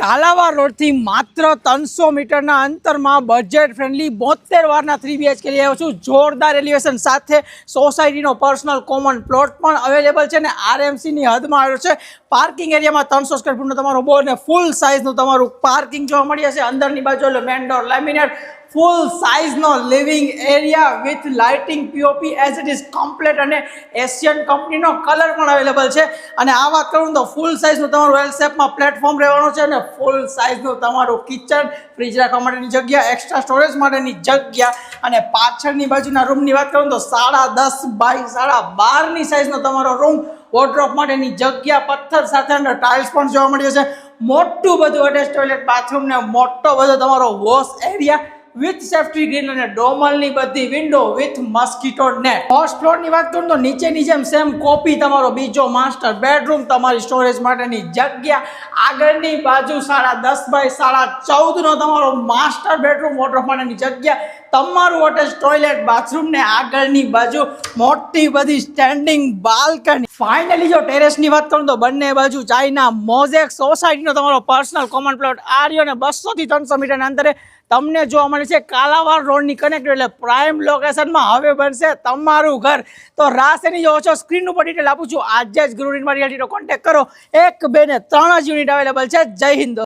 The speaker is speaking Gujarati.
કાલાવાડ રોડથી માત્ર 300 મીટરના અંતરમાં બજેટ ફ્રેન્ડલી 72 વારના 3 BHK લઈ આવ્યો છું. જોરદાર એલિવેશન સાથે સોસાયટીનો પર્સનલ કોમન પ્લોટ પણ અવેલેબલ છે ને આરએમસીની હદમાં આવ્યો છે. પાર્કિંગ એરિયામાં 300 સ્ક્વેર ફૂટનું તમારો બોર્ડ ને ફૂલ સાઇઝનું તમારું પાર્કિંગ જોવા મળી જશે. અંદરની બાજુ એટલે મેન ડોર લેમિનેટ ફૂલ સાઇઝનો living area with lighting POP as it is complete અને એશિયન કંપનીનો કલર પણ અવેલેબલ છે. અને આ વાત કરું તો ફૂલ સાઇઝનું તમારું એલ શેપમાં પ્લેટફોર્મ રહેવાનું છે અને ફૂલ સાઇઝનું તમારું કિચન, ફ્રીજ રાખવા માટેની જગ્યા, એક્સ્ટ્રા સ્ટોરેજ માટેની જગ્યા અને પાછળની બાજુના રૂમની વાત કરું તો 10.5 બાય 12.5ની સાઇઝનો તમારો રૂમ, વોર્ડરોબ માટેની જગ્યા, પથ્થર સાથે અંદર ટાઇલ્સ પણ જોવા મળી છે. મોટું બધું અટેચ ટોયલેટ, બાથરૂમ ને મોટો બધો તમારો wash area with safety grill અને ડોમલની બધી વિન્ડો વિથ મસ્કીટો નેટ. ફર્સ્ટ ફ્લોરની વાત કરું તો નીચેની જેમ સેમ કોપી તમારો બીજો માસ્ટર બેડરૂમ, તમારી સ્ટોરેજ માટેની જગ્યા, આગળની બાજુ 10.5 બાય 14.5નો તમારો માસ્ટર બેડરૂમ, વોર્ડરોબ માટેની જગ્યા, તમારું અટેચ ટોયલેટ, બાથરૂમ ને આગળની બાજુ મોટી બધી સ્ટેન્ડિંગ બાલ્કની. ફાઇનલી જો ટેરેસની વાત કરું તો બંને બાજુ ચાઇના મોઝેક સોસાયટીનો તમારો પર્સનલ કોમન પ્લોટ આ રહ્યો ને 200 થી 300 મીટરના અંતરે તમને જોવા મળે છે. કાલાવાડ રોડની કનેક્ટ એટલે પ્રાઇમ લોકેશનમાં હવે બનશે તમારું ઘર. તો રાસ એની જો છો સ્ક્રીન ઉપર ડિટેલ આપું છું. આજે જ ગૃહ નિર્માણ રિયાલિટીનો કોન્ટેક્ટ કરો. 1, 2 ને 3 જ યુનિટ અવેલેબલ છે. જય હિન્દ.